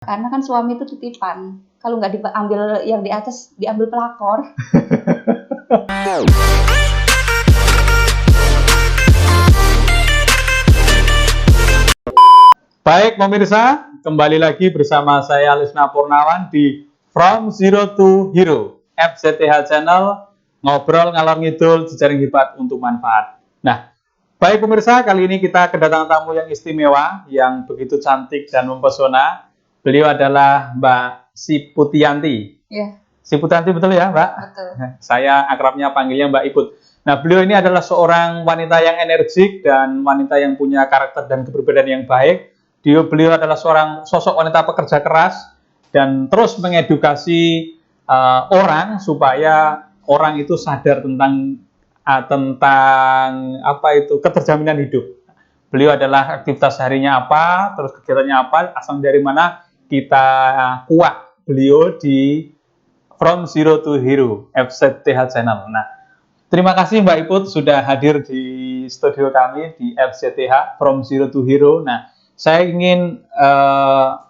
Karena kan suami itu titipan. Kalau nggak diambil yang di atas, diambil pelakor. Baik pemirsa, kembali lagi bersama saya Lisna Purnawan di From Zero to Hero FZTH Channel, ngobrol ngalor ngidul jejaring hebat untuk manfaat. Nah, baik pemirsa, kali ini kita kedatangan tamu yang istimewa, yang begitu cantik dan mempesona. Beliau adalah Mbak Siputianti. Ya, Siputianti betul ya, Mbak? betul. Saya akrabnya panggilnya Mbak Iput. Nah, beliau ini adalah seorang wanita yang energik dan wanita yang punya karakter dan kepribadian yang baik. Beliau adalah seorang sosok wanita pekerja keras dan terus mengedukasi orang supaya orang itu sadar tentang keterjaminan hidup. Beliau adalah aktivitas harinya apa, terus kegiatannya apa, asal dari mana kita kuat beliau di From Zero to Hero FZTH Channel. Nah, terima kasih Mbak Iput sudah hadir di studio kami di FZTH From Zero to Hero. Nah, saya ingin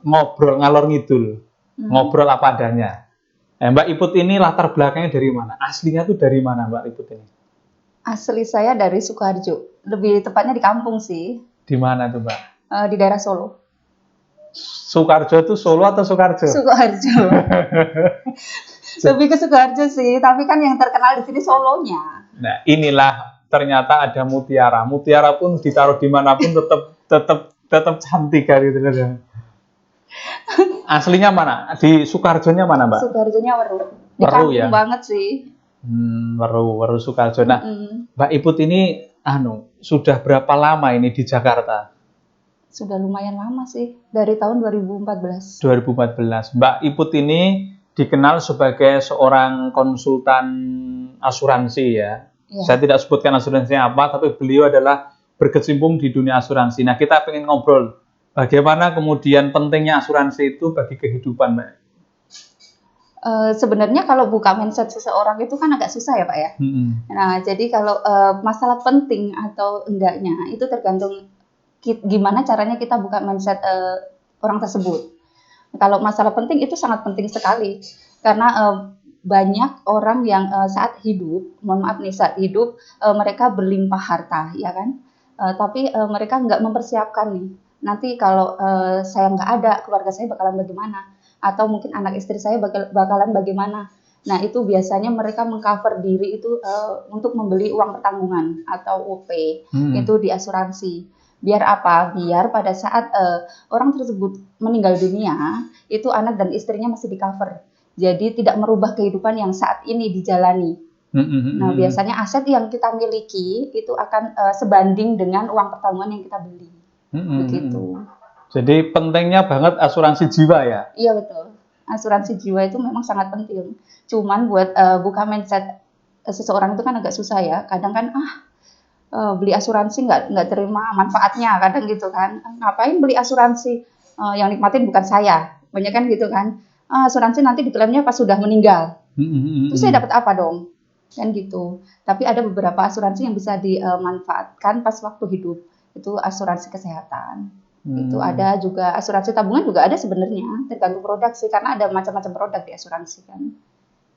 ngobrol ngalor ngidul, ngobrol apa adanya. Mbak Iput ini latar belakangnya dari mana? Aslinya tuh dari mana Mbak Iput ini? Asli saya dari Sukoharjo. Lebih tepatnya di kampung sih. Di mana tuh Mbak? Di daerah Solo. Sukoharjo itu Solo atau Sukoharjo? Sukoharjo. Lebih ke Sukoharjo sih, tapi kan yang terkenal di sini Solonya. Nah, inilah ternyata ada mutiara. Mutiara pun ditaruh dimanapun tetap cantik kan gitu kan. Aslinya mana? Di Sukoharjonya mana, Mbak? Sukoharjonya Weru. Di Weru kampung ya? banget sih. Weru Sukoharjo. Nah, Mbak Iput ini sudah berapa lama ini di Jakarta? Sudah lumayan lama sih, dari tahun 2014. 2014. Mbak Iput ini dikenal sebagai seorang konsultan asuransi ya. Ya. Saya tidak sebutkan asuransinya apa, tapi beliau adalah berkecimpung di dunia asuransi. Nah, kita pengen ngobrol bagaimana kemudian pentingnya asuransi itu bagi kehidupan, Mbak. Sebenarnya kalau buka mindset seseorang itu kan agak susah ya Pak ya. Nah, jadi kalau masalah penting atau enggaknya itu tergantung gimana caranya kita buka mindset orang tersebut. Kalau masalah penting itu sangat penting sekali karena banyak orang yang saat hidup, saat hidup mereka berlimpah harta, ya kan? Tapi mereka nggak mempersiapkan nih. Nanti kalau saya nggak ada, keluarga saya bakalan bagaimana? Atau mungkin anak istri saya bakalan bagaimana? Nah itu biasanya mereka mengcover diri itu untuk membeli uang pertanggungan atau UP itu di asuransi. Biar apa? Biar pada saat orang tersebut meninggal dunia, itu anak dan istrinya masih di-cover. Jadi tidak merubah kehidupan yang saat ini dijalani. Nah, biasanya aset yang kita miliki itu akan sebanding dengan uang pertanggungan yang kita beli. Begitu. Jadi pentingnya banget asuransi jiwa ya? Iya betul. Asuransi jiwa itu memang sangat penting. Cuman buat buka mindset seseorang itu kan agak susah ya. Kadang kan beli asuransi nggak terima manfaatnya kadang gitu kan, ngapain beli asuransi, yang nikmatin bukan saya, banyak kan gitu kan, asuransi nanti diklaimnya pas sudah meninggal, terus saya dapat apa dong, kan gitu. Tapi ada beberapa asuransi yang bisa dimanfaatkan pas waktu hidup, itu asuransi kesehatan, itu ada juga asuransi tabungan juga ada sebenarnya, tergantung produk sih karena ada macam-macam produk di asuransi kan,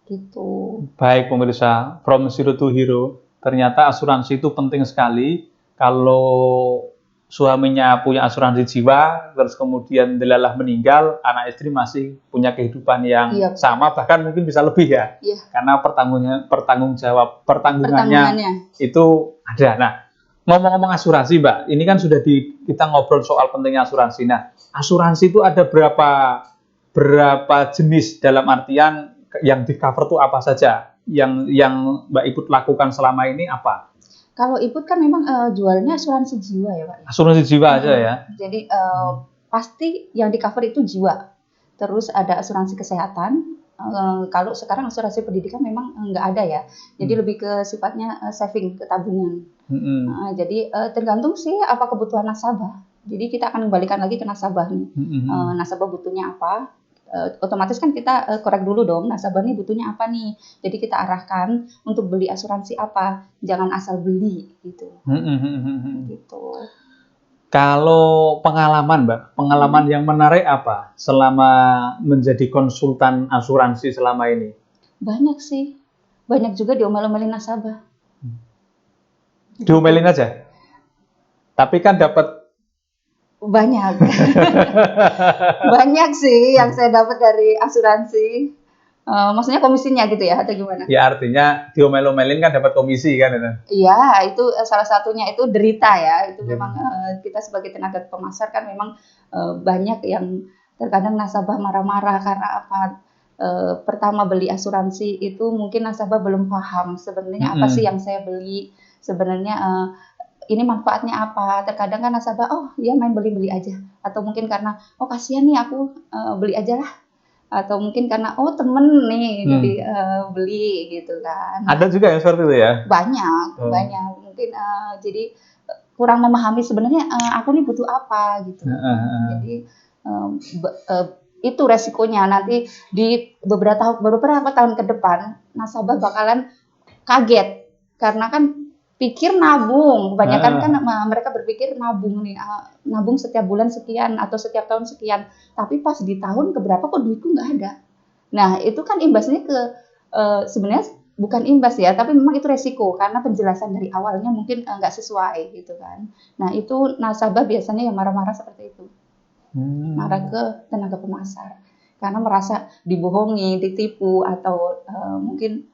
gitu. Baik pemirsa, From Zero to Hero. Ternyata asuransi itu penting sekali. Kalau suaminya punya asuransi jiwa, terus kemudian delalah meninggal, anak istri masih punya kehidupan yang sama, bahkan mungkin bisa lebih ya. Karena pertanggungannya itu ada. Nah, ngomong-ngomong asuransi, Mbak, ini kan sudah kita ngobrol soal pentingnya asuransi. Nah, asuransi itu ada berapa jenis, dalam artian yang di cover itu apa saja? Yang Mbak Iput lakukan selama ini apa? Kalau Iput kan memang jualnya asuransi jiwa ya Pak. Asuransi jiwa aja ya? Jadi pasti yang di cover itu jiwa. Terus ada asuransi kesehatan. Kalau sekarang asuransi pendidikan memang nggak ada ya. Jadi lebih ke sifatnya saving, ke tabungan. Jadi tergantung sih apa kebutuhan nasabah. Jadi kita akan kembalikan lagi ke nasabah nih. Nasabah butuhnya apa? Otomatis kan kita korek dulu dong, nasabah nih butuhnya apa nih, jadi kita arahkan untuk beli asuransi apa, jangan asal beli gitu. Gitu. Kalau pengalaman, Mbak, pengalaman yang menarik apa selama menjadi konsultan asuransi selama ini? Banyak sih. Banyak juga diomel-omelin nasabah. Diomelin aja. Tapi kan dapat Banyak. Banyak sih yang saya dapat dari asuransi. Maksudnya komisinya gitu ya atau gimana? ya artinya diomel-omelin kan dapat komisi kan itu. Iya, itu salah satunya itu derita ya. Itu Iya. memang kita sebagai tenaga pemasar kan memang banyak yang terkadang nasabah marah-marah karena apa? Pertama beli asuransi itu mungkin nasabah belum paham sebenarnya apa sih yang saya beli. Sebenarnya ini manfaatnya apa? Terkadang kan nasabah, oh ya main beli-beli aja. Atau mungkin karena, oh kasihan nih aku beli aja lah. Atau mungkin karena, oh temen nih jadi beli gitu kan. Ada juga yang seperti itu ya? Banyak. Mungkin jadi kurang memahami sebenarnya aku nih butuh apa gitu. Jadi itu resikonya nanti di beberapa tahun ke depan nasabah bakalan kaget karena kan pikir nabung, kebanyakan kan mereka berpikir nabung nih, nabung setiap bulan sekian atau setiap tahun sekian, tapi pas di tahun keberapa kok duitku nggak ada. Nah itu kan imbasnya ke sebenarnya bukan imbas ya, tapi memang itu resiko karena penjelasan dari awalnya mungkin nggak sesuai gitu kan. Nah itu nasabah biasanya yang marah-marah seperti itu, marah ke tenaga pemasar karena merasa dibohongi, ditipu atau mungkin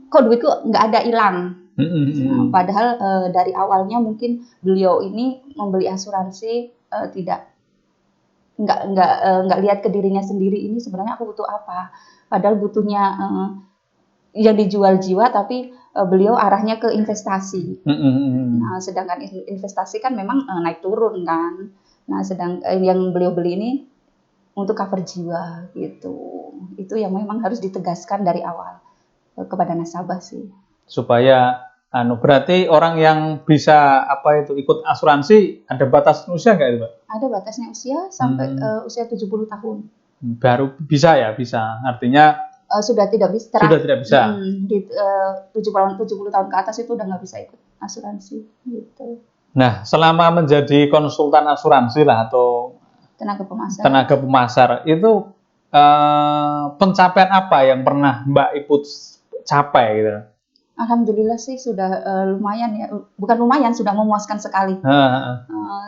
kok duitku nggak ada hilang. Nah, padahal dari awalnya mungkin beliau ini membeli asuransi nggak lihat ke dirinya sendiri ini sebenarnya aku butuh apa. Padahal butuhnya yang dijual jiwa, tapi beliau arahnya ke investasi. Nah, sedangkan investasi kan memang naik turun kan. Nah, sedang yang beliau beli ini untuk cover jiwa gitu. Itu yang memang harus ditegaskan dari awal kepada nasabah sih. Supaya berarti orang yang bisa ikut asuransi ada batas usia nggak itu, Pak? Ada batasnya usia sampai usia 70 tahun. Baru bisa ya, bisa. Artinya sudah tidak bisa. Sudah tidak bisa. Di 70 tahun ke atas itu udah nggak bisa ikut asuransi gitu. Nah, selama menjadi konsultan asuransi lah atau tenaga pemasar itu pencapaian apa yang pernah Mbak Iput capai gitu? Alhamdulillah sih sudah lumayan ya, bukan lumayan, sudah memuaskan sekali.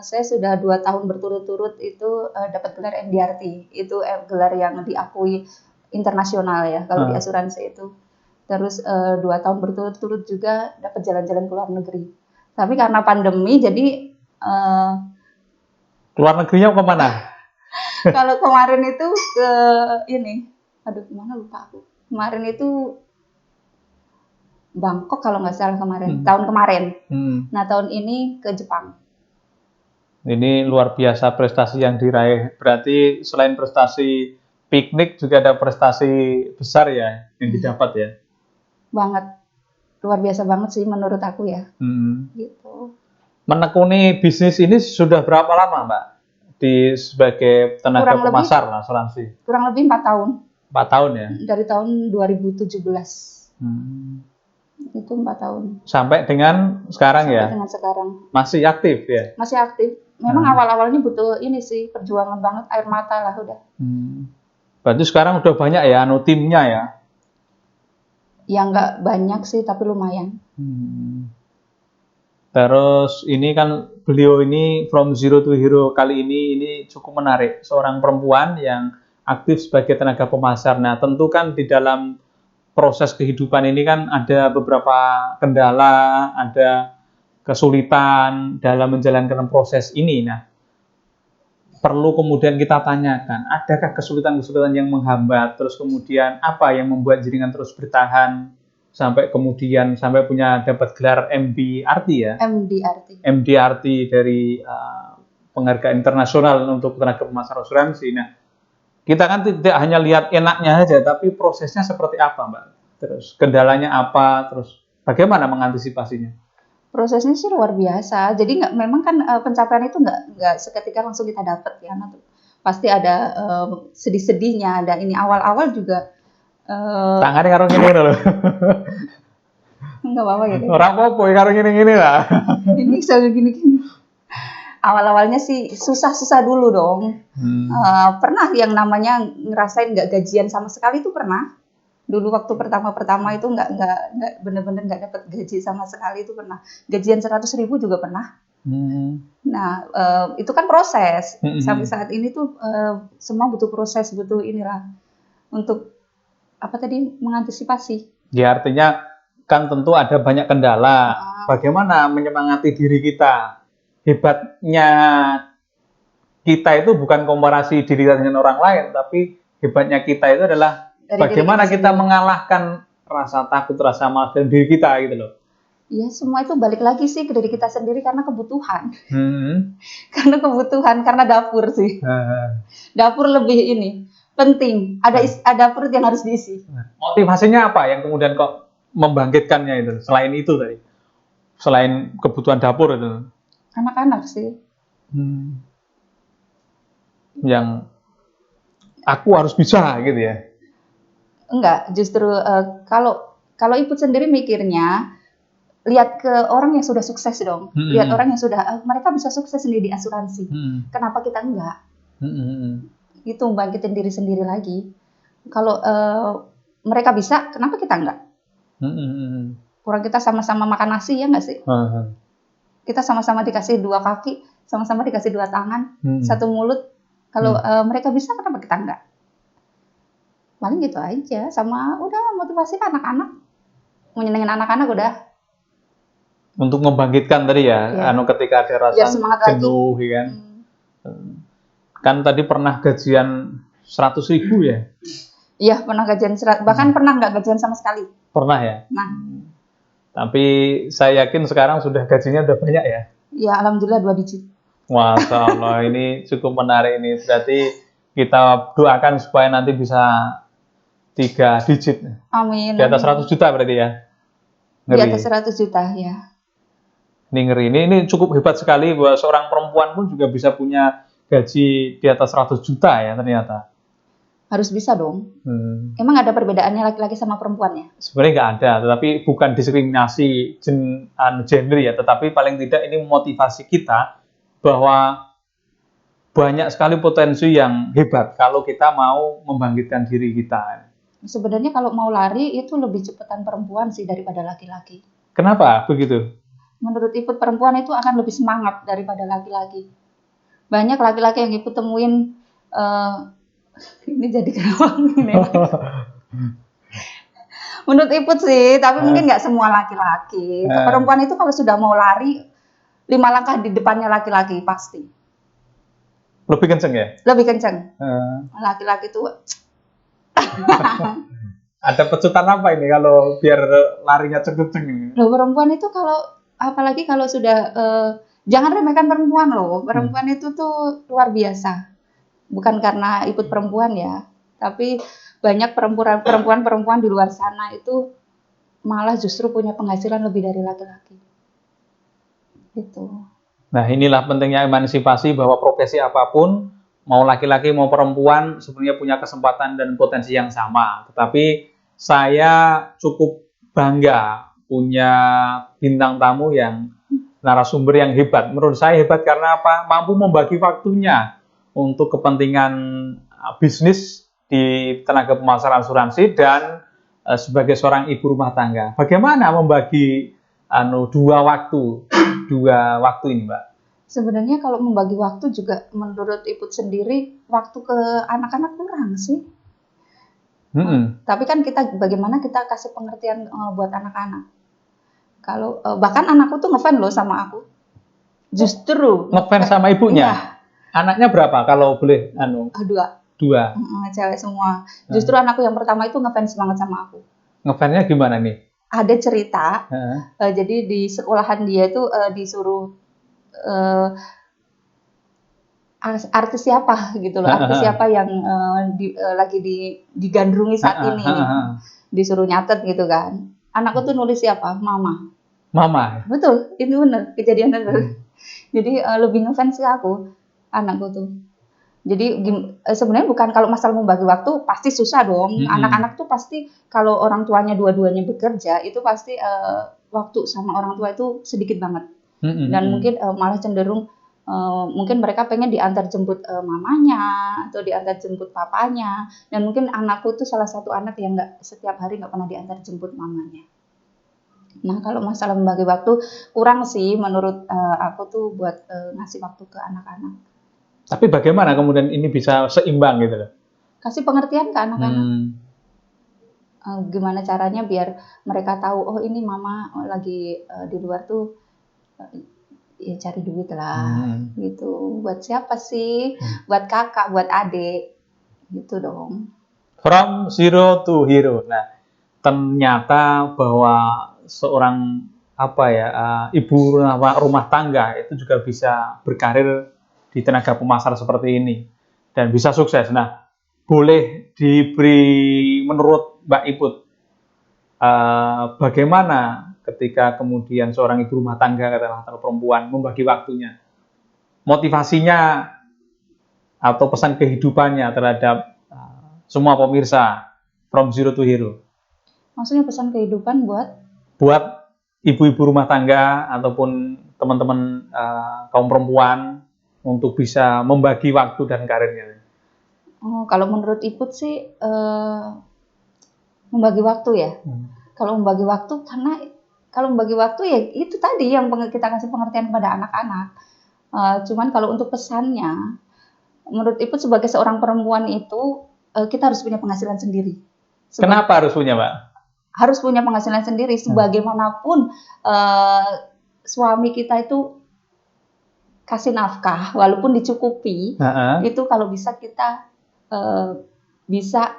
Saya sudah 2 tahun berturut-turut itu dapat gelar MDRT, itu gelar yang diakui internasional ya kalau di asuransi itu. Terus 2 tahun berturut-turut juga dapat jalan-jalan ke luar negeri. Tapi karena pandemi jadi keluar negerinya kemana? Kalau kemarin itu ke ini, kemana lupa aku. Kemarin itu Bangkok kalau nggak salah tahun kemarin. Nah tahun ini ke Jepang. Ini luar biasa prestasi yang diraih. Berarti selain prestasi piknik juga ada prestasi besar ya yang didapat ya. Banget, luar biasa banget sih menurut aku ya. Gitu. Menekuni bisnis ini sudah berapa lama, Mbak? Sebagai tenaga pemasar asuransi? Kurang lebih 4 tahun. 4 tahun ya? Dari tahun 2017. Itu 4 tahun. Sampai dengan sekarang ya? Sampai dengan sekarang. Masih aktif ya? Masih aktif. Memang awal-awalnya butuh ini sih, perjuangan banget, air mata lah udah. Berarti sekarang udah banyak ya timnya ya? Ya nggak banyak sih, tapi lumayan. Terus ini kan beliau ini From Zero to Hero kali ini cukup menarik. Seorang perempuan yang aktif sebagai tenaga pemasar. Nah tentu kan di dalam proses kehidupan ini kan ada beberapa kendala, ada kesulitan dalam menjalankan proses ini. Nah, perlu kemudian kita tanyakan, adakah kesulitan-kesulitan yang menghambat, terus kemudian apa yang membuat jenengan terus bertahan sampai kemudian sampai dapat gelar MDRT ya? MDRT dari penghargaan internasional untuk tenaga pemasar asuransi. Nah, kita kan tidak hanya lihat enaknya saja, tapi prosesnya seperti apa, Mbak? Terus kendalanya apa? Terus bagaimana mengantisipasinya? Prosesnya sih luar biasa. Jadi memang kan pencapaian itu nggak seketika langsung kita dapat ya. Pasti ada sedih-sedihnya. Ada ini awal-awal juga. Tangannya karo gini loh. Enggak apa-apa gitu. Orang apa karo gini lah. Ini selalu gini-gini. Awal-awalnya sih susah-susah dulu dong. Pernah yang namanya ngerasain nggak gajian sama sekali itu pernah. Dulu waktu pertama-pertama itu nggak bener-bener nggak dapat gaji sama sekali itu pernah. Gajian 100.000 juga pernah. Nah, itu kan proses. Sampai saat ini tuh semua butuh proses, butuh inilah untuk apa tadi mengantisipasi. Ya artinya kan tentu ada banyak kendala. Bagaimana menyemangati diri kita? Hebatnya kita itu bukan komparasi diri kita dengan orang lain, tapi hebatnya kita itu adalah bagaimana kita mengalahkan rasa takut, rasa malas dalam diri kita gitu loh. Iya, semua itu balik lagi sih ke diri kita sendiri karena kebutuhan. Karena kebutuhan, karena dapur sih. Dapur lebih ini penting. Ada perut yang harus diisi. Motivasinya apa yang kemudian kok membangkitkannya itu? Selain itu tadi, selain kebutuhan dapur itu. Anak-anak sih. Yang aku harus bisa gitu ya? Enggak, justru kalau Iput sendiri mikirnya lihat ke orang yang sudah sukses dong. Lihat orang yang sudah mereka bisa sukses sendiri di asuransi. Kenapa kita enggak? Itu bangkitin diri sendiri lagi. Kalau mereka bisa, kenapa kita enggak? Orang kita sama-sama makan nasi ya enggak sih? Kita sama-sama dikasih 2 kaki, sama-sama dikasih 2 tangan, 1 mulut. Kalau mereka bisa, kenapa kita enggak? Paling gitu aja. Sama udah motivasi kan anak-anak. Mau nyenengin anak-anak udah. Untuk membangkitkan tadi ya, ketika ada rasa jenuh kan. Kan tadi pernah gajian 100.000 ya? Iya, pernah gajian bahkan pernah nggak gajian sama sekali. Pernah ya? Nah. Tapi saya yakin sekarang sudah gajinya udah banyak ya? Iya, alhamdulillah 2 digit. Masya Allah, ini cukup menarik ini. Berarti kita doakan supaya nanti bisa 3 digit. Amin. Di atas 100 juta berarti ya? Ngeri. Di atas 100 juta, ya. Ini ngeri. Ini cukup hebat sekali bahwa seorang perempuan pun juga bisa punya gaji di atas 100 juta ya ternyata. Harus bisa dong. Emang ada perbedaannya laki-laki sama perempuan ya? Sebenarnya nggak ada, tetapi bukan diskriminasi gender ya, tetapi paling tidak ini memotivasi kita bahwa banyak sekali potensi yang hebat kalau kita mau membangkitkan diri kita. Sebenarnya kalau mau lari itu lebih cepetan perempuan sih daripada laki-laki. Kenapa begitu? Menurut Iput perempuan itu akan lebih semangat daripada laki-laki. Banyak laki-laki yang Iput temuin ini jadi kenapa ini? Menurut Iput sih, tapi mungkin nggak semua laki-laki. Perempuan itu kalau sudah mau lari 5 langkah di depannya laki-laki pasti. Lebih kenceng ya? Lebih kenceng. Laki-laki itu. Ada pecutan apa ini kalau biar larinya kenceng ini? Loh, perempuan itu apalagi kalau sudah jangan remehkan perempuan loh. Perempuan itu tuh luar biasa. Bukan karena Iput perempuan ya, tapi banyak perempuan di luar sana itu malah justru punya penghasilan lebih dari laki-laki. Gitu. Nah, inilah pentingnya emansipasi bahwa profesi apapun, mau laki-laki mau perempuan sebenarnya punya kesempatan dan potensi yang sama. Tetapi saya cukup bangga punya bintang tamu yang narasumber yang hebat. Menurut saya hebat karena apa? Mampu membagi waktunya untuk kepentingan bisnis di tenaga pemasaran asuransi dan sebagai seorang ibu rumah tangga. Bagaimana membagi dua waktu ini, Mbak? Sebenarnya kalau membagi waktu juga menurut Iput sendiri waktu ke anak-anak kurang sih. Tapi kan bagaimana kita kasih pengertian buat anak-anak. Kalau bahkan anakku tuh ngefans loh sama aku. Justru ngefans sama ibunya. Iya. Anaknya berapa kalau boleh 2. Cewek semua. Justru anakku yang pertama itu ngefans banget sama aku. Ngefansnya gimana nih? Ada cerita. Jadi di sekolahan dia itu disuruh artis siapa gitu loh. Artis siapa yang lagi digandrungi saat ini. Disuruh nyatet gitu kan. Anakku tuh nulis siapa? Mama. Betul, ini benar, kejadian benar. Jadi lebih ngefans ke aku, anakku tuh. Jadi sebenarnya bukan kalau masalah membagi waktu pasti susah dong. Anak-anak tuh pasti kalau orang tuanya dua-duanya bekerja itu pasti waktu sama orang tua itu sedikit banget. Dan mungkin malah cenderung Mungkin mereka pengen diantar jemput mamanya atau diantar jemput papanya, dan mungkin anakku tuh salah satu anak yang setiap hari nggak pernah diantar jemput mamanya. Nah, kalau masalah membagi waktu kurang sih menurut aku tuh buat ngasih waktu ke anak-anak. Tapi bagaimana kemudian ini bisa seimbang gitu loh? Kasih pengertian ke anak-anak. Gimana caranya biar mereka tahu, oh ini mama lagi di luar tuh ya cari duit lah, gitu. Buat siapa sih? Buat kakak, buat adik, gitu dong. From zero to hero. Nah, ternyata bahwa seorang ibu rumah tangga itu juga bisa berkarir di tenaga pemasar seperti ini dan bisa sukses. Nah, boleh diberi menurut Mbak Iput bagaimana ketika kemudian seorang ibu rumah tangga atau perempuan membagi waktunya, motivasinya atau pesan kehidupannya terhadap semua pemirsa From Zero to Hero. Maksudnya pesan kehidupan buat ibu-ibu rumah tangga ataupun teman-teman kaum perempuan untuk bisa membagi waktu dan karirnya. Kalau menurut Iput sih membagi waktu ya. Kalau membagi waktu, karena kalau membagi waktu ya itu tadi yang kita kasih pengertian kepada anak-anak. Cuman kalau untuk pesannya, menurut Iput sebagai seorang perempuan itu kita harus punya penghasilan sendiri. Kenapa harus punya, Mbak? Harus punya penghasilan sendiri. Sebagaimanapun suami kita itu kasih nafkah, walaupun dicukupi, itu kalau bisa kita bisa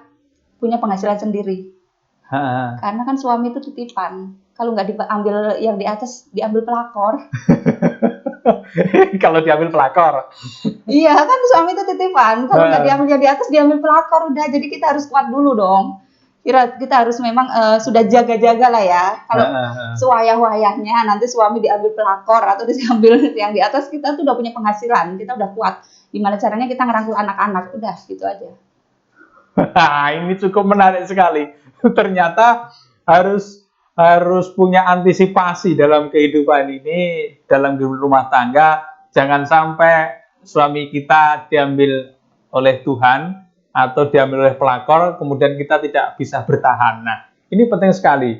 punya penghasilan sendiri. Karena kan suami itu titipan. Kalau nggak diambil yang di atas, diambil pelakor. Kalau diambil pelakor. Iya, kan suami itu titipan. Kalau nggak diambil yang di atas, diambil pelakor. Udah, jadi kita harus kuat dulu dong. Kita harus memang sudah jaga-jaga lah ya. Kalau sewayah-wayahnya nanti suami diambil pelakor atau diambil yang di atas, kita tuh udah punya penghasilan. Kita udah kuat. Gimana caranya kita ngerangkul anak-anak. Udah, gitu aja. Ini cukup menarik sekali. Ternyata harus punya antisipasi dalam kehidupan ini, dalam rumah tangga. Jangan sampai suami kita diambil oleh Tuhan atau diambil oleh pelakor, kemudian kita tidak bisa bertahan. Nah, ini penting sekali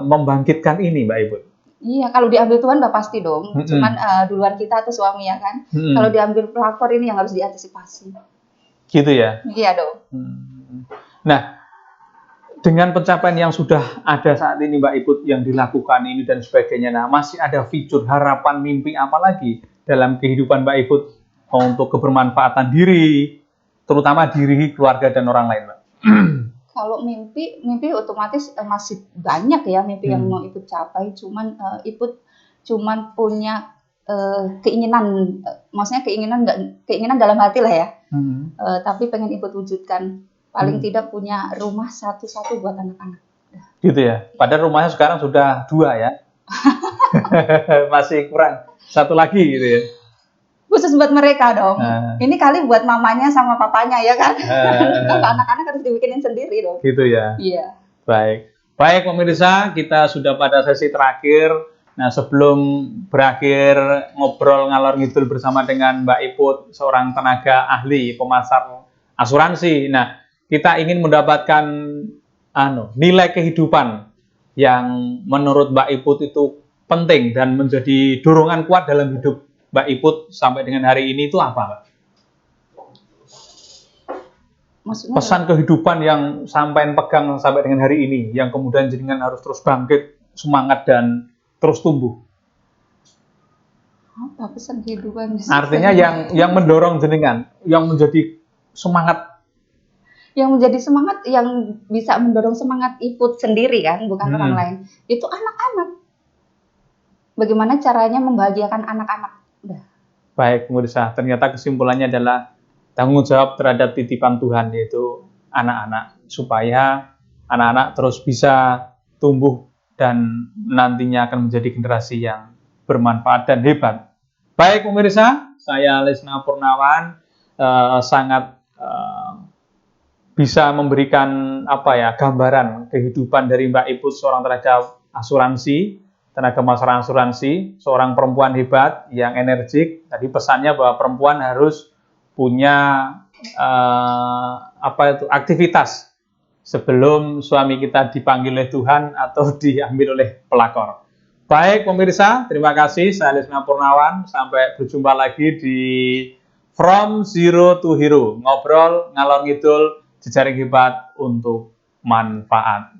membangkitkan ini, Mbak Ibu. Iya, kalau diambil Tuhan udah pasti dong. Cuman duluan kita atau suami ya kan. Kalau diambil pelakor ini yang harus diantisipasi. Gitu ya? Iya dong. Nah, dengan pencapaian yang sudah ada saat ini Mbak Iput yang dilakukan ini dan sebagainya, nah masih ada fitur, harapan, mimpi apa lagi dalam kehidupan Mbak Iput untuk kebermanfaatan diri, terutama diri, keluarga, dan orang lain, Mbak? Kalau mimpi otomatis masih banyak ya mimpi yang mau Iput capai, cuman Iput cuman punya keinginan, maksudnya keinginan dalam hati lah ya, tapi pengen Iput wujudkan. Paling tidak punya rumah satu-satu buat anak-anak. Gitu ya. Padahal rumahnya sekarang sudah 2 ya. Masih kurang 1 lagi gitu ya. Khusus buat mereka dong. Ini kali buat mamanya sama papanya ya kan. Kalau anak-anak harus dibikinin sendiri dong. Gitu ya. Iya. Baik pemirsa, kita sudah pada sesi terakhir. Nah, sebelum berakhir ngobrol ngalor ngidul bersama dengan Mbak Iput, seorang tenaga ahli pemasar asuransi. Nah, kita ingin mendapatkan nilai kehidupan yang menurut Mbak Iput itu penting dan menjadi dorongan kuat dalam hidup Mbak Iput sampai dengan hari ini itu apa, Mbak? Maksudnya pesan kehidupan yang sampai pegang sampai dengan hari ini, yang kemudian jenengan harus terus bangkit, semangat dan terus tumbuh. Apa pesan kehidupan? Artinya yang mendorong jenengan, yang menjadi semangat. Yang menjadi semangat, yang bisa mendorong semangat Iput sendiri kan, bukan orang lain. Itu anak-anak. Bagaimana caranya membahagiakan anak-anak. Udah. Baik, pemirsa. Ternyata kesimpulannya adalah tanggung jawab terhadap titipan Tuhan, yaitu anak-anak. Supaya anak-anak terus bisa tumbuh dan nantinya akan menjadi generasi yang bermanfaat dan hebat. Baik, pemirsa. Saya Lesna Purnawan sangat bisa memberikan gambaran kehidupan dari Mbak Iput, seorang tenaga asuransi, tenaga masyarakat asuransi, seorang perempuan hebat yang energik. Tadi pesannya bahwa perempuan harus punya aktivitas sebelum suami kita dipanggil oleh Tuhan atau diambil oleh pelakor. Baik pemirsa, terima kasih. Saya Lisna Purnawan. Sampai berjumpa lagi di From Zero to Hero. Ngobrol, ngalor ngidul, jejaring hebat untuk manfaat.